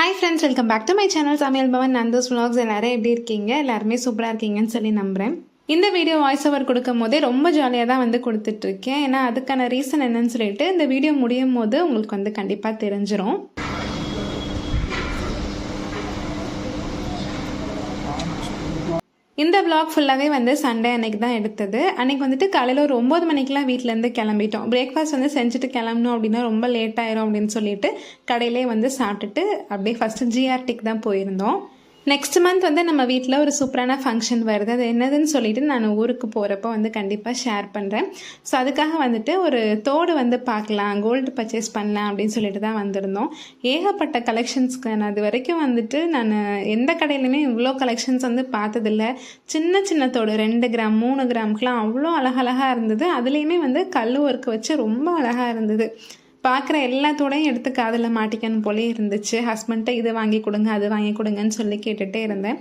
Hi friends, welcome back to my channel Samayal Bhavan Nando's vlogs. எல்லாரும் எப்படி இருக்கீங்க? எல்லாருமே சூப்பரா இருக்கீங்கன்னு சொல்லி நம்புறேன். இந்த வீடியோ வாய்ஸ் ஓவர் கொடுக்கும் போதே ரொம்ப ஜாலியாக தான் வந்து கொடுத்துட்டு இருக்கேன். ஏன்னா அதுக்கான ரீசன் என்னன்னு சொல்லிட்டு இந்த வீடியோ முடியும் போது உங்களுக்கு வந்து கண்டிப்பாக தெரிஞ்சிடும். இந்த vlog ஃபுல்லாகவே வந்து சண்டே அன்னைக்கு தான் எடுத்தது. அன்றைக்கி வந்துட்டு காலையில் ஒரு 9 மணிக்கெலாம் வீட்டிலேருந்து கிளம்பிட்டோம். பிரேக்ஃபாஸ்ட் வந்து செஞ்சுட்டு கிளம்பணும் அப்படின்னா ரொம்ப லேட் ஆயிரும் அப்படின்னு சொல்லிட்டு கடையிலே வந்து சாப்பிட்டுட்டு அப்படியே ஃபஸ்ட்டு ஜிஆர்டிக்கு தான் போயிருந்தோம். நெக்ஸ்ட் மந்த் வந்து நம்ம வீட்டில் ஒரு சூப்பரான ஃபங்க்ஷன் வருது. அது என்னதுன்னு சொல்லிட்டு நான் ஊருக்கு போகிறப்போ வந்து கண்டிப்பாக ஷேர் பண்ணுறேன். ஸோ அதுக்காக வந்துட்டு ஒரு தோடு வந்து பார்க்கலாம், கோல்டு பர்ச்சேஸ் பண்ணலாம் அப்படின்னு சொல்லிட்டு தான் வந்திருந்தோம். ஏகப்பட்ட கலெக்ஷன்ஸ்க்கு நான் அது வரைக்கும் வந்துட்டு நான் எந்த கடையிலுமே இவ்வளோ கலெக்ஷன்ஸ் வந்து பார்த்ததில்ல. சின்ன சின்ன தோடு 2 கிராம் 3 கிராமுக்கெலாம் அவ்வளோ அழகழகாக இருந்தது. அதுலேயுமே வந்து கல் ஒர்க்கு வச்சு ரொம்ப அழகாக இருந்தது. பார்க்குற எல்லாத்தோடையும் எடுத்து காதில் மாட்டிக்கணும் போலே இருந்துச்சு. ஹஸ்பண்ட்டை இது வாங்கி கொடுங்க அது வாங்கி கொடுங்கன்னு சொல்லி கேட்டுகிட்டே இருந்தேன்.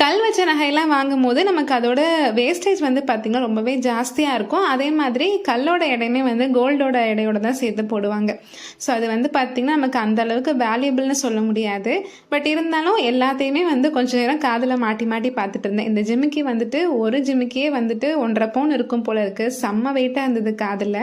கல் வச்ச நகையெல்லாம் வாங்கும் போது நமக்கு அதோட வேஸ்டேஜ் வந்து பார்த்திங்கன்னா ரொம்பவே ஜாஸ்தியாக இருக்கும். அதே மாதிரி கல்லோட எடையுமே வந்து கோல்டோட எடையோட தான் சேர்த்து போடுவாங்க. ஸோ அது வந்து பார்த்திங்கன்னா நமக்கு அந்த அளவுக்கு வேல்யூபிள்னு சொல்ல முடியாது. பட் இருந்தாலும் எல்லாத்தையுமே வந்து கொஞ்சம் நேரம் காதில் மாட்டி மாட்டி பார்த்துட்டு இருந்தேன். இந்த ஜிமிக்கி வந்துட்டு ஒரு ஜிமிக்கியே வந்துட்டு 1.5 பவுன் இருக்கும் போல இருக்குது. செம்ம வெயிட்டாக இருந்தது காதில்.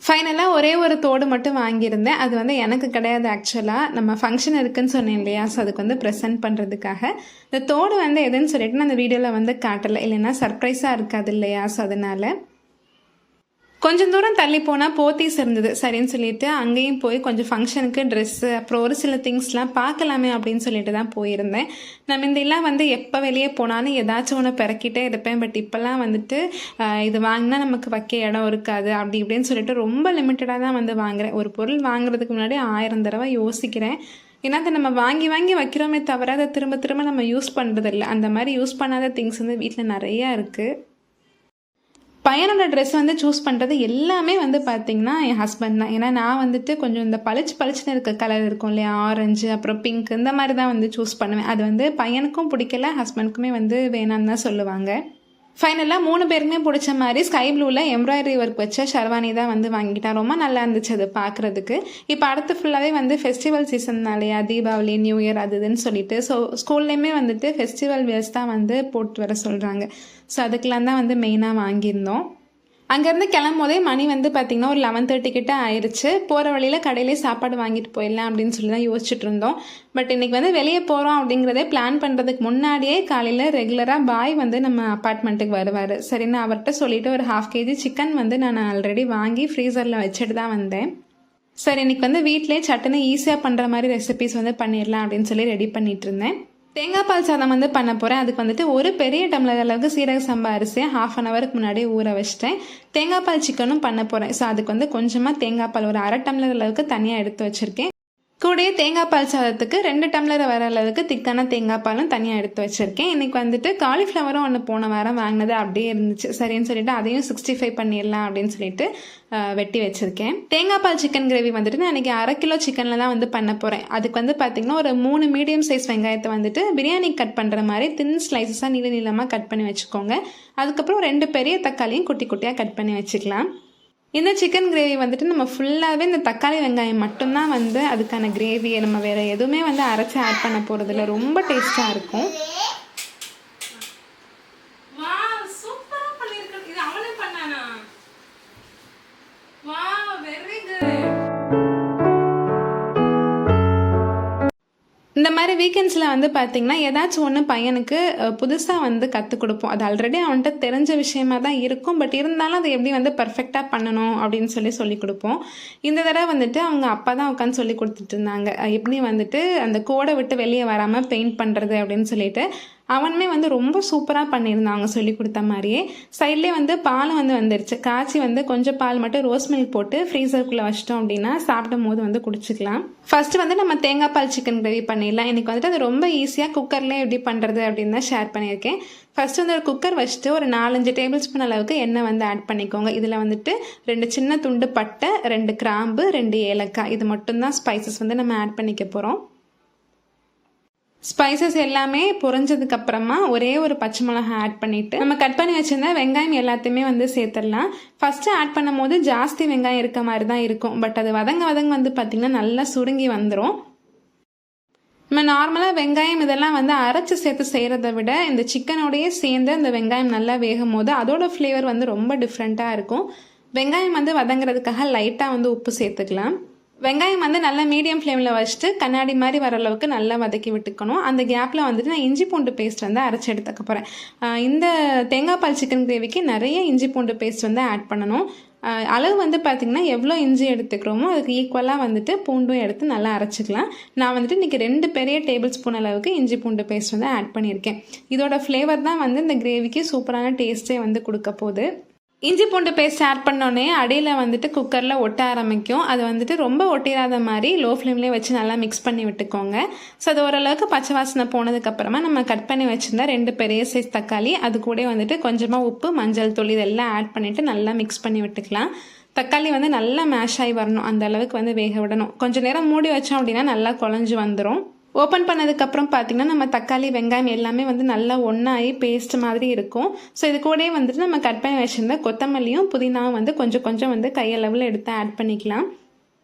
ஃபைனலாக ஒரே ஒரு தோடு மட்டும் வாங்கியிருந்தேன். அது வந்து எனக்கு கிடையாது, ஆக்சுவலாக நம்ம ஃபங்க்ஷன் இருக்குதுன்னு சொன்னேன் இல்லையா, ஸோ அதுக்கு வந்து ப்ரெசென்ட் பண்ணுறதுக்காக. இந்த தோடு வந்து எதுன்னு சொல்லிட்டு நான் அந்த வீடியோவில் வந்து காட்டலை, இல்லைன்னா சர்ப்ரைஸாக இருக்காது இல்லையா. ஸோ அதனால் கொஞ்சம் தூரம் தள்ளி போனால் போத்தீஸ் இருந்தது. சரின்னு சொல்லிட்டு அங்கேயும் போய் கொஞ்சம் ஃபங்க்ஷனுக்கு ட்ரெஸ்ஸு அப்புறம் ஒரு சில திங்ஸ்லாம் பார்க்கலாமே அப்படின்னு சொல்லிட்டு தான் போயிருந்தேன். நான் முந்தியெல்லாம் வந்து எப்போ வெளியே போனாலும் ஏதாச்சும் ஒன்று பிறக்கிட்டே இருப்பேன். பட் இப்போல்லாம் வந்துட்டு இது வாங்கினா நமக்கு வைக்க இடம் இருக்காது அப்படி இப்படின்னு சொல்லிட்டு ரொம்ப லிமிட்டடாக தான் வந்து வாங்குறேன். ஒரு பொருள் வாங்குறதுக்கு முன்னாடி 1000 தடவை யோசிக்கிறேன். ஏன்னா அதை நம்ம வாங்கி வாங்கி வைக்கிறோமே தவிர அதை திரும்ப திரும்ப நம்ம யூஸ் பண்ணுறதில்ல. அந்த மாதிரி யூஸ் பண்ணாத திங்ஸ் வந்து வீட்டில் நிறையா இருக்குது. பையனோட ட்ரெஸ் வந்து சூஸ் பண்ணுறது எல்லாமே வந்து பார்த்திங்கன்னா என் ஹஸ்பண்ட் தான். ஏன்னா நான் வந்துட்டு கொஞ்சம் இந்த பளிச்சுன்னு இருக்க கலர் இருக்கும் இல்லையா, ஆரஞ்சு அப்புறம் பிங்க், இந்த மாதிரி தான் வந்து சூஸ் பண்ணுவேன். அது வந்து பையனுக்கும் பிடிக்கல, ஹஸ்பண்டுக்குமே வந்து வேணான்னு தான் சொல்லுவாங்க. ஃபைனலாக 3 பேருக்குமே பிடிச்ச மாதிரி ஸ்கை ப்ளூவில் எம்ப்ராய்டரி ஒர்க் வச்ச ஷர்வானி தான் வந்து வாங்கிட்டேன். ரொம்ப நல்லா இருந்துச்சு அது பார்க்குறதுக்கு. இப்போ அடுத்து ஃபுல்லாகவே வந்து ஃபெஸ்டிவல் சீசன்னாலையா, தீபாவளி நியூ இயர் அது இதுன்னு சொல்லிட்டு ஸோ ஸ்கூல்லேயுமே வந்துட்டு ஃபெஸ்டிவல் வேர்ஸ் தான் வந்து போட்டு வர சொல்கிறாங்க. ஸோ அதுக்கெலாம் தான் வந்து மெயினாக வாங்கியிருந்தோம். அங்கேருந்து கிளம்பும் போதே மணி வந்து பார்த்திங்கன்னா ஒரு 11:30 கிட்ட ஆயிடுச்சு. போகிற வழியில் கடையிலே சாப்பாடு வாங்கிட்டு போயிடலாம் அப்படின்னு சொல்லி தான் யோசிச்சுட்டு இருந்தோம். பட் இன்றைக்கி வந்து வெளியே போகிறோம் அப்படிங்கிறதே பிளான் பண்ணுறதுக்கு முன்னாடியே காலையில் ரெகுலராக பாய் வந்து நம்ம அப்பார்ட்மெண்ட்டுக்கு வருவார். சரின்னு அவர்கிட்ட சொல்லிவிட்டு ஒரு 1/2 kg சிக்கன் வந்து நான் ஆல்ரெடி வாங்கி ஃப்ரீசரில் வச்சுட்டு தான் வந்தேன். சரி இன்றைக்கி வந்து வீட்டிலே சட்டுன்னு ஈஸியாக பண்ணுற மாதிரி ரெசிபிஸ் வந்து பண்ணிடலாம் அப்படின்னு சொல்லி ரெடி பண்ணிகிட்டு இருந்தேன். தேங்காய் பால் சாதம் வந்து பண்ண போகிறேன். அதுக்கு வந்துட்டு ஒரு பெரிய டம்ளர் அளவுக்கு சீரக சம்பா அரிசியை 1/2 an hourக்கு முன்னாடியே ஊற வச்சிட்டேன். தேங்காய் பால் சிக்கனும் பண்ண போகிறேன். ஸோ அதுக்கு வந்து கொஞ்சமாக தேங்காய் பால் ஒரு 1/2 டம்ளர் அளவுக்கு தனியாக எடுத்து வச்சுருக்கேன். கூடயே தேங்காய் பால் சாதத்துக்கு 2 டம்ளர் வர அளவுக்கு திக்கான தேங்காய் பாலும் தனியாக எடுத்து வச்சுருக்கேன். இன்றைக்கி வந்துட்டு காலிஃப்ளவரும் ஒன்று போன வாரம் வாங்கினது அப்படியே இருந்துச்சு. சரின்னு சொல்லிட்டு அதையும் 65 பண்ணிடலாம் அப்படின்னு சொல்லிட்டு வெட்டி வச்சுருக்கேன். தேங்காய் பால் சிக்கன் கிரேவி வந்துட்டு நான் இன்றைக்கி 1/2 கிலோ சிக்கனில் தான் வந்து பண்ண போகிறேன். அதுக்கு வந்து பார்த்திங்கன்னா ஒரு 3 மீடியம் சைஸ் வெங்காயத்தை வந்துட்டு பிரியாணி கட் பண்ணுற மாதிரி தின் ஸ்லைசஸாக நீளமாக கட் பண்ணி வச்சுக்கோங்க. அதுக்கப்புறம் 2 பெரிய தக்காளியும் குட்டி குட்டியாக கட் பண்ணி வச்சுக்கலாம். இந்த சிக்கன் கிரேவி வந்துட்டு நம்ம ஃபுல்லாகவே இந்த தக்காளி வெங்காயம் மட்டும்தான் வந்து அதுக்கான கிரேவியை, நம்ம வேறு எதுவுமே வந்து அரைச்சி ஆட் பண்ண போகிறதில்ல. ரொம்ப டேஸ்ட்டாக இருக்கும். இந்த மாதிரி வீக்கெண்ட்ஸில் வந்து பார்த்திங்கன்னா ஏதாச்சும் ஒன்று பையனுக்கு புதுசாக வந்து கற்றுக் கொடுப்போம். அது ஆல்ரெடி அவன்கிட்ட தெரிஞ்ச விஷயமா தான் இருக்கும். பட் இருந்தாலும் அதை எப்படி வந்து பர்ஃபெக்டாக பண்ணணும் அப்படின்னு சொல்லி கொடுப்போம். இந்த தடவை வந்துட்டு அவங்க அப்பா தான் உட்காந்து சொல்லி கொடுத்துட்டு இருந்தாங்க. எப்படி வந்துட்டு அந்த கோடை விட்டு வெளியே வராமல் பெயிண்ட் பண்ணுறது அப்படின்னு சொல்லிட்டு அவனுமே வந்து ரொம்ப சூப்பராக பண்ணியிருந்தான் அவங்க சொல்லி கொடுத்த மாதிரியே. சைட்லேயே வந்து பாலும் வந்து வந்துருச்சு. காய்ச்சி வந்து கொஞ்சம் பால் மட்டும் ரோஸ் மில்க் போட்டு ஃப்ரீசருக்குள்ளே வச்சிட்டோம் அப்படின்னா சாப்பிடும் போது வந்து குடிச்சிக்கலாம். ஃபர்ஸ்ட் வந்து நம்ம தேங்காய் பால் சிக்கன் கிரேவி பண்ணிடலாம். எனக்கு வந்துட்டு அது ரொம்ப ஈஸியாக குக்கர்லேயே எப்படி பண்ணுறது அப்படின்னு தான் ஷேர் பண்ணியிருக்கேன். ஃபர்ஸ்ட் வந்து ஒரு குக்கர் வச்சுட்டு ஒரு 4-5 டேபிள் ஸ்பூன் அளவுக்கு எண்ணெய் வந்து ஆட் பண்ணிக்கோங்க. இதில் வந்துட்டு 2 சின்ன துண்டு பட்டை, 2 கிராம்பு, 2 ஏலக்காய், இது மட்டும்தான் ஸ்பைசஸ் வந்து நம்ம ஆட் பண்ணிக்க போகிறோம். ஸ்பைசஸ் எல்லாமே பொரிஞ்சதுக்கு அப்புறமா ஒரே ஒரு பச்சை மிளகாய் ஆட் பண்ணிவிட்டு நம்ம கட் பண்ணி வச்சிருந்தா வெங்காயம் எல்லாத்தையுமே வந்து சேர்த்துடலாம். ஃபஸ்ட்டு ஆட் பண்ணும் போது ஜாஸ்தி வெங்காயம் இருக்க மாதிரி தான் இருக்கும். பட் அது வதங்க வந்து பார்த்திங்கன்னா நல்லா சுருங்கி வந்துடும். நம்ம நார்மலாக வெங்காயம் இதெல்லாம் வந்து அரைச்சி சேர்த்து செய்கிறத விட இந்த சிக்கனோடையே சேர்ந்து அந்த வெங்காயம் நல்லா வேகும் போது அதோட ஃப்ளேவர் வந்து ரொம்ப டிஃப்ரெண்ட்டாக இருக்கும். வெங்காயம் வந்து வதங்குறதுக்காக லைட்டாக வந்து உப்பு சேர்த்துக்கலாம். வெங்காயம் வந்து நல்லா மீடியம் ஃப்ளேமில் வச்சுட்டு கண்ணாடி மாதிரி வர அளவுக்கு நல்லா வதக்கி விட்டுக்கணும். அந்த கேப்பில் வந்துட்டு நான் இஞ்சி பூண்டு பேஸ்ட் வந்து அரைச்சி எடுத்துக்க போகிறேன். இந்த தேங்காய் பால் சிக்கன் கிரேவிக்கு நிறைய இஞ்சி பூண்டு பேஸ்ட் வந்து ஆட் பண்ணணும். அளவு வந்து பார்த்திங்கன்னா எவ்வளோ இஞ்சி எடுத்துக்கிறோமோ அதுக்கு ஈக்குவலாக வந்துட்டு பூண்டும் எடுத்து நல்லா அரைச்சிக்கலாம். நான் வந்துட்டு இன்றைக்கி 2 பெரிய டேபிள் ஸ்பூன் அளவுக்கு இஞ்சி பூண்டு பேஸ்ட் வந்து ஆட் பண்ணியிருக்கேன். இதோட ஃப்ளேவர் தான் வந்து இந்த கிரேவிக்கு சூப்பரான டேஸ்ட்டே வந்து கொடுக்க போகுது. இஞ்சி பூண்டு பேஸ்ட் ஆட் பண்ணோடனே அடியில் வந்துட்டு குக்கரில் ஒட்ட ஆரம்பிக்கும். அது வந்துட்டு ரொம்ப ஒட்டிடாத மாதிரி லோ ஃப்ளேம்லேயே வச்சு நல்லா மிக்ஸ் பண்ணி விட்டுக்கோங்க. ஸோ அது ஓரளவுக்கு பச்சை வாசனை போனதுக்கப்புறமா நம்ம கட் பண்ணி வச்சுருந்தா 2 பெரிய சைஸ் தக்காளி, அது கூட வந்துட்டு கொஞ்சமாக உப்பு, மஞ்சள் தூள் இதெல்லாம் ஆட் பண்ணிவிட்டு நல்லா மிக்ஸ் பண்ணி விட்டுக்கலாம். தக்காளி வந்து நல்லா மேஷ் ஆகி வரணும், அந்த அளவுக்கு வந்து வேக விடணும். கொஞ்சம் நேரம் மூடி வச்சோம் அப்படின்னா நல்லா குழஞ்சி வந்துடும். ஓப்பன் பண்ணதுக்கப்புறம் பார்த்திங்கன்னா நம்ம தக்காளி வெங்காயம் எல்லாமே வந்து நல்லா ஒன்றாகி பேஸ்ட் மாதிரி இருக்கும். ஸோ இது கூடயே வந்துட்டு நம்ம கட் பண்ணி வச்சுருந்த கொத்தமல்லியும் புதினாவும் வந்து கொஞ்சம் கொஞ்சம் வந்து கையளவில் எடுத்து ஆட் பண்ணிக்கலாம்.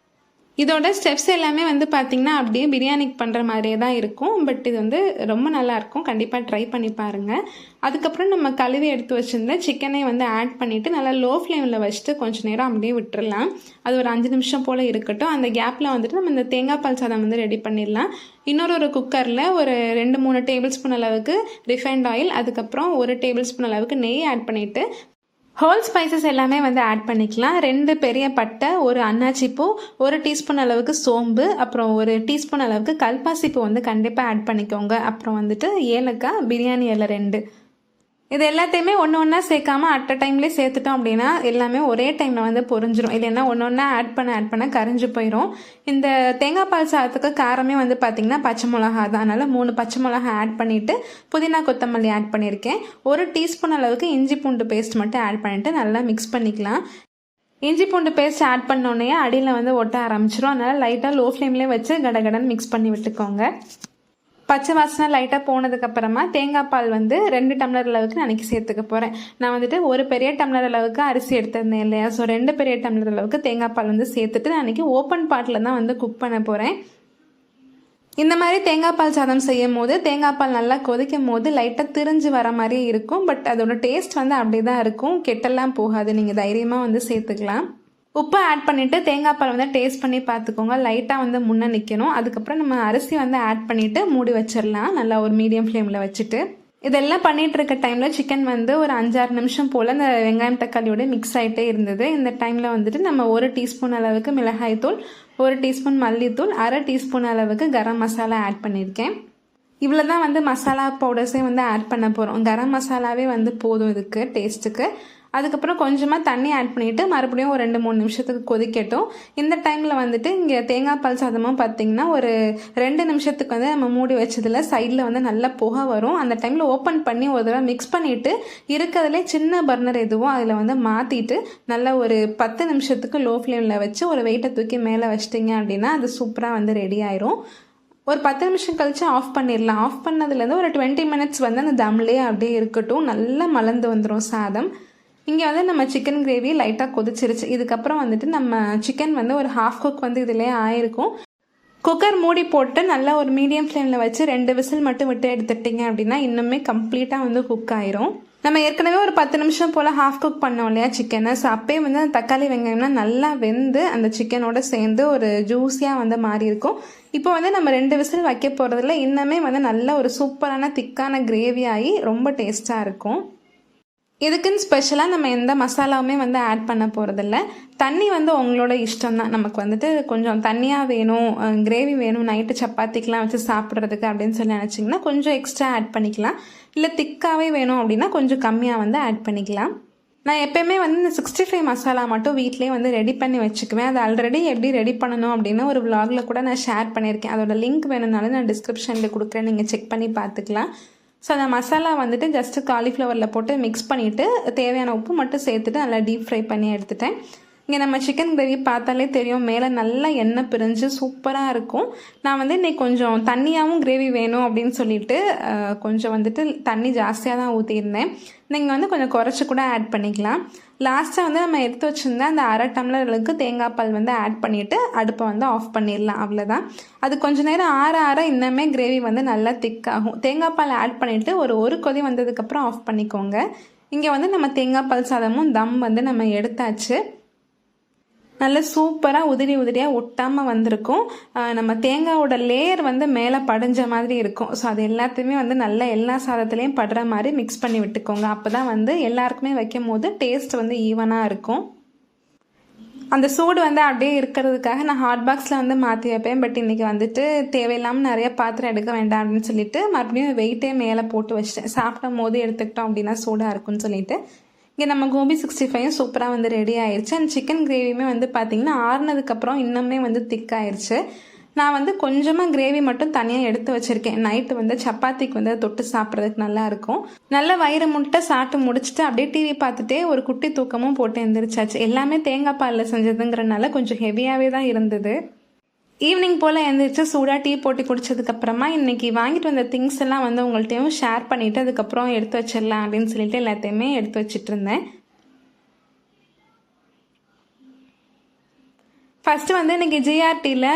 இதோட ஸ்டெப்ஸ் எல்லாமே வந்து பார்த்திங்கன்னா அப்படியே பிரியாணிக்கு பண்ணுற மாதிரியே தான் இருக்கும். பட் இது வந்து ரொம்ப நல்லாயிருக்கும், கண்டிப்பாக ட்ரை பண்ணி பாருங்கள். அதுக்கப்புறம் நம்ம கழுவி எடுத்து வச்சுருந்த சிக்கனை வந்து ஆட் பண்ணிவிட்டு நல்லா லோ ஃப்ளேமில் வச்சுட்டு கொஞ்சம் நேரம் அப்படியே விட்டுறலாம். அது ஒரு 5 நிமிஷம் போல் இருக்கட்டும். அந்த கேப்பில் வந்துட்டு நம்ம இந்த தேங்காய் பால் சாதம் வந்து ரெடி பண்ணிடலாம். இன்னொரு குக்கரில் ஒரு 2-3 டேபிள் ஸ்பூன் அளவுக்கு ரிஃபைண்ட் ஆயில், அதுக்கப்புறம் 1 டேபிள் ஸ்பூன் அளவுக்கு நெய் ஆட் பண்ணிவிட்டு ஹோல் ஸ்பைசஸ் எல்லாமே வந்து ஆட் பண்ணிக்கலாம். 2 பெரிய பட்டை, 1 அன்னாச்சி பூ, 1 டீஸ்பூன் அளவுக்கு சோம்பு, அப்புறம் 1 டீஸ்பூன் அளவுக்கு கல்பாசி பூ வந்து கண்டிப்பாக ஆட் பண்ணிக்கோங்க. அப்புறம் வந்துட்டு ஏலக்காய், பிரியாணி இலை 2. இது எல்லாத்தையுமே ஒன்று ஒன்றா சேர்க்காம அட் அ டைம்லேயே சேர்த்துட்டோம் அப்படின்னா எல்லாமே ஒரே டைமில் வந்து பொரிஞ்சிடும். இல்லைன்னா ஒன்று ஒன்றா ஆட் பண்ண கரைஞ்சி போயிடும். இந்த தேங்காய் பால் சாதத்துக்கு காரமே வந்து பார்த்திங்கன்னா பச்சை மிளகா தான். அதனால் 3 பச்சை மிளகா ஆட் பண்ணிவிட்டு புதினா கொத்தமல்லி ஆட் பண்ணியிருக்கேன். 1 டீஸ்பூன் அளவுக்கு இஞ்சி பூண்டு பேஸ்ட் மட்டும் ஆட் பண்ணிவிட்டு நல்லா மிக்ஸ் பண்ணிக்கலாம். இஞ்சி பூண்டு பேஸ்ட் ஆட் பண்ணோடனே அடியில் வந்து ஒட்ட ஆரம்பிச்சிடும். அதனால் லைட்டாக லோ ஃப்ளேம்லேயே வச்சு கடகடன் மிக்ஸ் பண்ணி விட்டுக்கோங்க. பச்சை வாசனை லைட்டாக போனதுக்கப்புறமா தேங்காய் பால் வந்து 2 டம்ளர் அளவுக்கு நான் அன்றைக்கி சேர்த்துக்க போகிறேன். நான் வந்துட்டு 1 பெரிய டம்ளர் அளவுக்கு அரிசி எடுத்திருந்தேன் இல்லையா, ஸோ 2 பெரிய டம்ளர் அளவுக்கு தேங்காய் பால் வந்து சேர்த்துட்டு நான் அன்றைக்கி ஓப்பன் பாட்டில் தான் வந்து குக் பண்ண போகிறேன். இந்த மாதிரி தேங்காய் பால் சாதம் செய்யும் போது தேங்காய் பால் நல்லா கொதிக்கும் போது லைட்டாக திரிஞ்சு வர மாதிரியே இருக்கும். பட் அதோட டேஸ்ட் வந்து அப்படியே தான் இருக்கும், கெட்டெல்லாம் போகாது. நீங்கள் தைரியமாக வந்து சேர்த்துக்கலாம். உப்பு ஆட் பண்ணிவிட்டு தேங்காய் பால் வந்து டேஸ்ட் பண்ணி பார்த்துக்கோங்க. லைட்டாக வந்து முன்னே நிற்கணும். அதுக்கப்புறம் நம்ம அரிசி வந்து ஆட் பண்ணிவிட்டு மூடி வச்சிடலாம் நல்லா ஒரு மீடியம் ஃப்ளேமில் வச்சுட்டு. இதெல்லாம் பண்ணிகிட்டு இருக்க டைமில் சிக்கன் வந்து ஒரு 5-6 நிமிஷம் போல் அந்த வெங்காயம் தக்காளியோட மிக்ஸ் ஆகிட்டே இருந்தது. இந்த டைமில் வந்துட்டு நம்ம 1 டீஸ்பூன் அளவுக்கு மிளகாய்த்தூள், 1 டீஸ்பூன் மல்லித்தூள், 1/2 டீஸ்பூன் அளவுக்கு கரம் மசாலா ஆட் பண்ணியிருக்கேன். இவ்வளோ தான் வந்து மசாலா பவுடர்ஸே வந்து ஆட் பண்ண போகிறோம். கரம் மசாலாவே வந்து போதும் இதுக்கு டேஸ்ட்டுக்கு. அதுக்கப்புறம் கொஞ்சமாக தண்ணி ஆட் பண்ணிவிட்டு மறுபடியும் ஒரு 2-3 நிமிஷத்துக்கு கொதிக்கட்டும். இந்த டைமில் வந்துட்டு இங்கே தேங்காய் பால் சாதமும் பார்த்திங்கன்னா ஒரு 2 நிமிஷத்துக்கு வந்து நம்ம மூடி வச்சதில் சைடில் வந்து நல்லா புகை வரும். அந்த டைமில் ஓப்பன் பண்ணி ஒரு தடவை மிக்ஸ் பண்ணிவிட்டு இருக்கிறதுலே சின்ன பர்னர் எதுவும் அதில் வந்து மாற்றிட்டு நல்லா ஒரு 10 நிமிஷத்துக்கு லோ ஃப்ளேமில் வச்சு ஒரு வெயிட்டை தூக்கி மேலே வச்சிட்டிங்க அப்படின்னா அது சூப்பராக வந்து ரெடி ஆயிரும். ஒரு 10 நிமிஷம் கழித்து ஆஃப் பண்ணிடலாம். ஆஃப் பண்ணதுலேருந்து ஒரு 20 மினிட்ஸ் வந்து அந்த தம்லேயே அப்படியே இருக்கட்டும். நல்லா மலர்ந்து வந்துடும் சாதம். இங்கே வந்து நம்ம சிக்கன் கிரேவி லைட்டாக கொதிச்சிருச்சு. இதுக்கப்புறம் வந்துட்டு நம்ம சிக்கன் வந்து ஒரு ஹாஃப் குக் வந்து இதிலே ஆயிருக்கும். குக்கர் மூடி போட்டு நல்லா ஒரு மீடியம் ஃப்ளேமில் வச்சு 2 விசில் மட்டும் விட்டு எடுத்துட்டிங்க அப்படின்னா இன்னுமே கம்ப்ளீட்டாக வந்து குக் ஆயிரும். நம்ம ஏற்கனவே ஒரு 10 நிமிஷம் போல் ஹாஃப் குக் பண்ணோம் இல்லையா சிக்கனை. ஸோ அப்பயே வந்து அந்த தக்காளி வெங்காயம்லாம் நல்லா வெந்து அந்த சிக்கனோட சேர்ந்து ஒரு ஜூஸியாக வந்து மாறி இருக்கும். இப்போ வந்து நம்ம 2 விசில் வைக்க போகிறதுல இன்னுமே வந்து நல்ல ஒரு சூப்பரான திக்கான கிரேவி ஆகி ரொம்ப டேஸ்ட்டாக இருக்கும். இதுக்குன்னு ஸ்பெஷலாக நம்ம எந்த மசாலாவுமே வந்து ஆட் பண்ண போகிறதில்ல. தண்ணி வந்து உங்களோட இஷ்டம் தான். நமக்கு வந்துட்டு கொஞ்சம் தண்ணியாக வேணும், கிரேவி வேணும், நைட்டு சப்பாத்திக்கெலாம் வச்சு சாப்பிட்றதுக்கு அப்படின்னு சொல்லி நினச்சிங்கன்னா கொஞ்சம் எக்ஸ்ட்ரா ஆட் பண்ணிக்கலாம். இல்லை திக்காகவே வேணும் அப்படின்னா கொஞ்சம் கம்மியாக வந்து ஆட் பண்ணிக்கலாம். நான் எப்போயுமே வந்து இந்த 65 மசாலா மட்டும் வீட்டிலே வந்து ரெடி பண்ணி வச்சுக்குவேன். அது ஆல்ரெடி எப்படி ரெடி பண்ணணும் அப்படின்னு ஒரு விலாகில் கூட நான் ஷேர் பண்ணியிருக்கேன். அதோட லிங்க் வேணும்னாலும் நான் டிஸ்கிரிப்ஷனில் கொடுக்குறேன், நீங்கள் செக் பண்ணி பார்த்துக்கலாம். ஸோ அந்த மசாலா வந்துட்டு ஜஸ்ட்டு காலிஃப்ளவரில் போட்டு மிக்ஸ் பண்ணிவிட்டு தேவையான உப்பு மட்டும் சேர்த்துட்டு நல்லா டீப் ஃப்ரை பண்ணி எடுத்துட்டேன். இங்கே நம்ம சிக்கன் கிரேவி பார்த்தாலே தெரியும், மேலே நல்லா எண்ணெய் பிரிஞ்சு சூப்பராக இருக்கும். நான் வந்து இன்றைக்கி கொஞ்சம் தண்ணியாகவும் கிரேவி வேணும் அப்படின்னு சொல்லிட்டு கொஞ்சம் வந்துட்டு தண்ணி ஜாஸ்தியாக தான் ஊற்றியிருந்தேன். நீங்கள் வந்து கொஞ்சம் குறைச்சி கூட ஆட் பண்ணிக்கலாம். லாஸ்ட்டாக வந்து நம்ம எடுத்து வச்சுருந்தா அந்த 1/2 டம்ளர் அளவுக்கு தேங்காய் பால் வந்து ஆட் பண்ணிவிட்டு அடுப்பை வந்து ஆஃப் பண்ணிடலாம். அவ்வளோதான். அது கொஞ்சம் நேரம் ஆற இன்னுமே கிரேவி வந்து நல்லா திக்காகும். தேங்காய் பால் ஆட் பண்ணிவிட்டு ஒரு கொதி வந்ததுக்கப்புறம் ஆஃப் பண்ணிக்கோங்க. இங்கே வந்து நம்ம தேங்காய் பால் சாதமும் தம் வந்து நம்ம எடுத்தாச்சு. நல்ல சூப்பராக உதிரியாக ஒட்டாமல் வந்திருக்கும். நம்ம தேங்காயோட லேயர் வந்து மேலே படிஞ்ச மாதிரி இருக்கும். ஸோ அது எல்லாத்தையுமே வந்து நல்லா எல்லா சாதத்துலேயும் படுற மாதிரி மிக்ஸ் பண்ணி விட்டுக்கோங்க. அப்போ தான் வந்து எல்லாருக்குமே வைக்கும் போது டேஸ்ட் வந்து ஈவனாக இருக்கும். அந்த சூடு வந்து அப்படியே இருக்கிறதுக்காக நான் ஹாட் பாக்ஸில் வந்து மாற்றி வைப்பேன். பட் இன்றைக்கி வந்துட்டு தேவையில்லாமல் நிறைய பாத்திரம் எடுக்க வேண்டாம் அப்படின்னு சொல்லிட்டு மறுபடியும் வெயிட்டே மேலே போட்டு வச்சிட்டேன். சாப்பிடும் போது எடுத்துக்கிட்டோம் அப்படின்னா சூடாக இருக்குன்னு சொல்லிட்டு. இங்கே நம்ம கோபி 65 சூப்பராக வந்து ரெடி ஆயிடுச்சு. அண்ட் சிக்கன் கிரேவியுமே வந்து பார்த்திங்கன்னா ஆறுனதுக்கப்புறம் இன்னுமே வந்து திக்காயிருச்சு. நான் வந்து கொஞ்சமாக கிரேவி மட்டும் தனியாக எடுத்து வச்சுருக்கேன். நைட்டு வந்து சப்பாத்திக்கு வந்து தொட்டு சாப்பிட்றதுக்கு நல்லாயிருக்கும். நல்ல வயிறு முட்டை சாப்பிட்டு முடிச்சுட்டு அப்படியே டிவி பார்த்துட்டே ஒரு குட்டி தூக்கமும் போட்டு எழுந்திரிச்சாச்சு. எல்லாமே தேங்காய் பாலில் செஞ்சதுங்கிறனால கொஞ்சம் ஹெவியாகவே தான் இருந்தது. ஈவினிங் போல் எழுந்திரிச்சு சூடாக டீ போட்டு குடித்ததுக்கப்புறமா இன்றைக்கி வாங்கிட்டு வந்த திங்ஸ் எல்லாம் வந்து உங்கள்கிட்டையும் ஷேர் பண்ணிவிட்டு அதுக்கப்புறம் எடுத்து வச்சிடலாம் அப்படின்னு சொல்லிட்டு எல்லாத்தையுமே எடுத்து வச்சிட்டு இருந்தேன். ஃபஸ்ட்டு வந்து இன்றைக்கி ஜிஆர்டியில்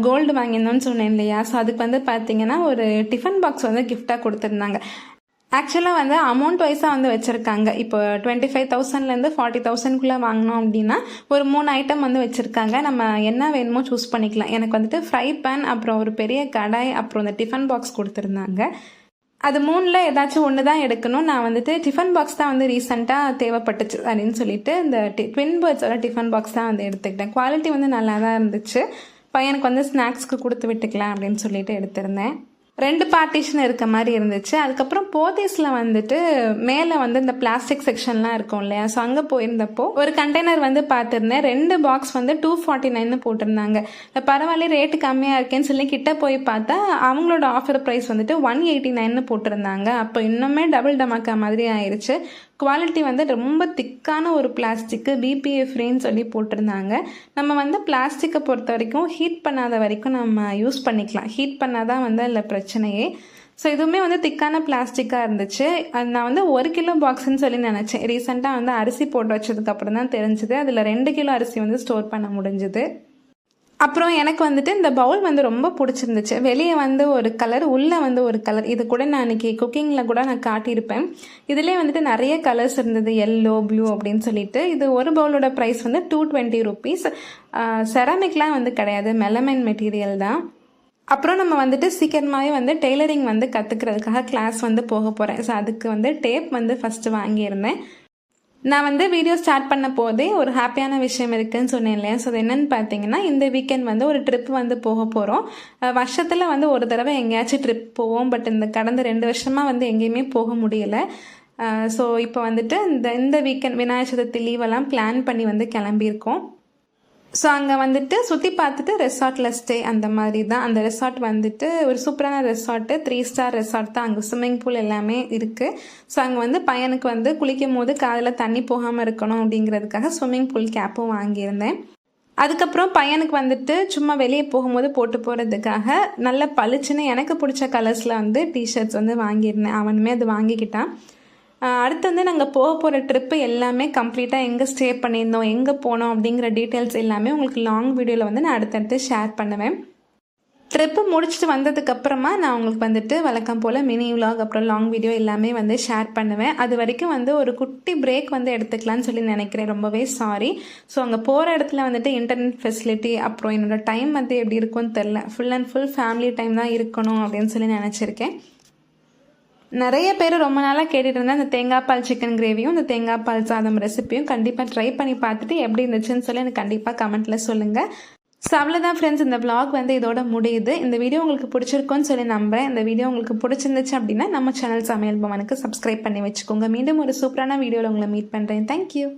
கோல்டு வாங்கியிருந்தோன்னு சொன்னேன் இல்லையா? ஸோ அதுக்கு வந்து பார்த்திங்கன்னா ஒரு டிஃபன் பாக்ஸ் வந்து கிஃப்டாக கொடுத்துருந்தாங்க. ஆக்சுவலாக வந்து அமௌண்ட் வைஸாக வந்து வச்சுருக்காங்க. இப்போ 25,000லேருந்து 40,000க்குள்ளே வாங்கினோம் அப்படின்னா ஒரு 3 ஐட்டம் வந்து வச்சுருக்காங்க. நம்ம என்ன வேணுமோ சூஸ் பண்ணிக்கலாம். எனக்கு வந்துட்டு ஃப்ரை பேன், அப்புறம் ஒரு பெரிய கடாய், அப்புறம் இந்த டிஃபன் பாக்ஸ் கொடுத்துருந்தாங்க. அது 3ல் ஏதாச்சும் ஒன்று தான் எடுக்கணும். நான் வந்துட்டு டிஃபன் பாக்ஸ் தான் வந்து ரீசெண்டாக தேவைப்பட்டுச்சு அப்படின்னு சொல்லிட்டு இந்த ட்வின் பேர்ட்ஸோட டிஃபன் பாக்ஸ் தான் வந்து எடுத்துக்கிட்டேன். குவாலிட்டி வந்து நல்லா தான் இருந்துச்சு. பையனுக்கு வந்து ஸ்நாக்ஸ்க்கு கொடுத்து விட்டுக்கலாம் அப்படின்னு சொல்லிட்டு எடுத்திருந்தேன். 2 பார்ட்டிஷன் இருக்க மாதிரி இருந்துச்சு. அதுக்கப்புறம் போத்தீஸில் வந்துட்டு மேலே வந்து இந்த பிளாஸ்டிக் செக்ஷன்லாம் இருக்கும் இல்லையா? ஸோ அங்கே போயிருந்தப்போ ஒரு கண்டெய்னர் வந்து பார்த்துருந்தேன். 2 பாக்ஸ் வந்து 249 போட்டிருந்தாங்க. பரவாயில்ல, ரேட்டு கம்மியாக இருக்கேன்னு சொல்லி கிட்ட போய் பார்த்தா அவங்களோட ஆஃபர் ப்ரைஸ் வந்துட்டு 189 போட்டிருந்தாங்க. அப்போ இன்னுமே டபுள் டமாக்கா மாதிரி ஆயிடுச்சு. குவாலிட்டி வந்து ரொம்ப திக்கான ஒரு பிளாஸ்டிக்கு, பிபிஏ ஃப்ரீன்னு சொல்லி போட்டிருந்தாங்க. நம்ம வந்து பிளாஸ்டிக்கை பொறுத்த வரைக்கும் ஹீட் பண்ணாத வரைக்கும் நம்ம யூஸ் பண்ணிக்கலாம். ஹீட் பண்ணாதான் வந்து அதில் பிரச்சனையே. ஸோ இதுவுமே வந்து திக்கான பிளாஸ்டிக்காக இருந்துச்சு. அது நான் வந்து 1 கிலோ பாக்ஸ்ன்னு சொல்லி நினச்சேன். ரீசெண்டாக வந்து அரிசி போட்டு வச்சதுக்கப்புறம் தான் தெரிஞ்சுது அதில் 2 கிலோ அரிசி வந்து ஸ்டோர் பண்ண முடிஞ்சுது. அப்புறம் எனக்கு வந்துட்டு இந்த பவுல் வந்து ரொம்ப பிடிச்சிருந்துச்சு. வெளியே வந்து ஒரு கலர், உள்ளே வந்து ஒரு கலர். இது கூட நான் அன்றைக்கி குக்கிங்கில் கூட நான் காட்டியிருப்பேன். இதிலே வந்துட்டு நிறைய கலர்ஸ் இருந்தது, எல்லோ, ப்ளூ அப்படின்னு சொல்லிட்டு. இது ஒரு பவுலோட ப்ரைஸ் வந்து 220 rupees. செராமிக்லாம் வந்து கிடையாது, மெலமைன் மெட்டீரியல் தான். அப்புறம் நம்ம வந்துட்டு சீக்கிரமாகவே வந்து டெய்லரிங் வந்து கற்றுக்கிறதுக்காக கிளாஸ் வந்து போக போகிறேன். ஸோ அதுக்கு வந்து டேப் வந்து ஃபஸ்ட்டு வாங்கியிருந்தேன். நான் வந்து வீடியோ ஸ்டார்ட் பண்ண போதே ஒரு ஹாப்பியான விஷயம் இருக்குதுன்னு சொன்னேன் இல்லையா? ஸோ அது என்னென்னு பார்த்தீங்கன்னா, இந்த வீக்கெண்ட் வந்து ஒரு ட்ரிப் வந்து போக போகிறோம். வருஷத்தில் வந்து ஒரு தடவை எங்கேயாச்சும் ட்ரிப் போவோம். பட் இந்த கடந்த 2 வருஷமாக வந்து எங்கேயுமே போக முடியலை. ஸோ இப்போ வந்துட்டு இந்த வீக்கெண்ட் விநாயகர் சதுர்த்தி லீவெல்லாம் பிளான் பண்ணி வந்து கிளம்பியிருக்கோம். ஸோ அங்கே வந்துட்டு சுற்றி பார்த்துட்டு ரெசார்ட்டில் ஸ்டே அந்த மாதிரி தான். அந்த ரெசார்ட் வந்துட்டு ஒரு சூப்பரான ரெசார்ட்டு, 3 ஸ்டார் ரெசார்ட் தான். அங்கே ஸ்விம்மிங் பூல் எல்லாமே இருக்குது. ஸோ அங்கே வந்து பையனுக்கு வந்து குளிக்கும் போது காதில் தண்ணி போகாமல் இருக்கணும் அப்படிங்கிறதுக்காக ஸ்விம்மிங் பூல் கேப்பும் வாங்கியிருந்தேன். அதுக்கப்புறம் பையனுக்கு வந்துட்டு சும்மா வெளியே போகும்போது போட்டு போகிறதுக்காக நல்ல பளிச்சுன்னு எனக்கு பிடிச்ச கலர்ஸில் வந்து டிஷர்ட்ஸ் வந்து வாங்கியிருந்தேன். அவனுமே அது வாங்கிக்கிட்டான். அடுத்து வந்து நாங்கள் போக போகிற ட்ரிப்பு எல்லாமே கம்ப்ளீட்டாக எங்கே ஸ்டே பண்ணியிருந்தோம், எங்கே போனோம் அப்படிங்கிற டீட்டெயில்ஸ் எல்லாமே உங்களுக்கு லாங் வீடியோவில் வந்து நான் அடுத்தடுத்து ஷேர் பண்ணுவேன். ட்ரிப்பு முடிச்சுட்டு வந்ததுக்கப்புறமா நான் உங்களுக்கு வந்துட்டு வழக்கம் போல் மினி விலாக் அப்புறம் லாங் வீடியோ எல்லாமே வந்து ஷேர் பண்ணுவேன். அது வரைக்கும் வந்து ஒரு குட்டி பிரேக் வந்து எடுத்துக்கலான்னு சொல்லி நினைக்கிறேன். ரொம்பவே சாரி. ஸோ அங்கே போகிற இடத்துல வந்துட்டு இன்டர்நெட் ஃபெசிலிட்டி அப்புறம் என்னோடய டைம் வந்து எப்படி இருக்கும்னு தெரில. Full and full family time தான் இருக்கணும் அப்படின்னு சொல்லி நினச்சிருக்கேன். நிறைய பேர் ரொம்ப நாளாக கேட்டுட்டு இருந்தேன் இந்த தேங்காய் பால் சிக்கன் கிரேவியும் இந்த தேங்காய் பால் சாதம் ரெசிப்பியும். கண்டிப்பாக ட்ரை பண்ணி பார்த்துட்டு எப்படி இருந்துச்சுன்னு சொல்லி எனக்கு கண்டிப்பாக கமெண்ட்டில் சொல்லுங்கள். ஸோ அவ்வளோதான் ஃப்ரெண்ட்ஸ், இந்த vlog வந்து இதோட முடியுது. இந்த வீடியோ உங்களுக்கு பிடிச்சிருக்குன்னு சொல்லி நம்புகிறேன். இந்த வீடியோ உங்களுக்கு பிடிச்சிருந்துச்சு அப்படின்னா நம்ம சேனல் சமையல் பவனுக்கு சப்ஸ்கிரைப் பண்ணி வச்சுக்கோங்க. மீண்டும் ஒரு சூப்பரான வீடியோவில் உங்களை மீட் பண்ணுறேன். தேங்க்யூ.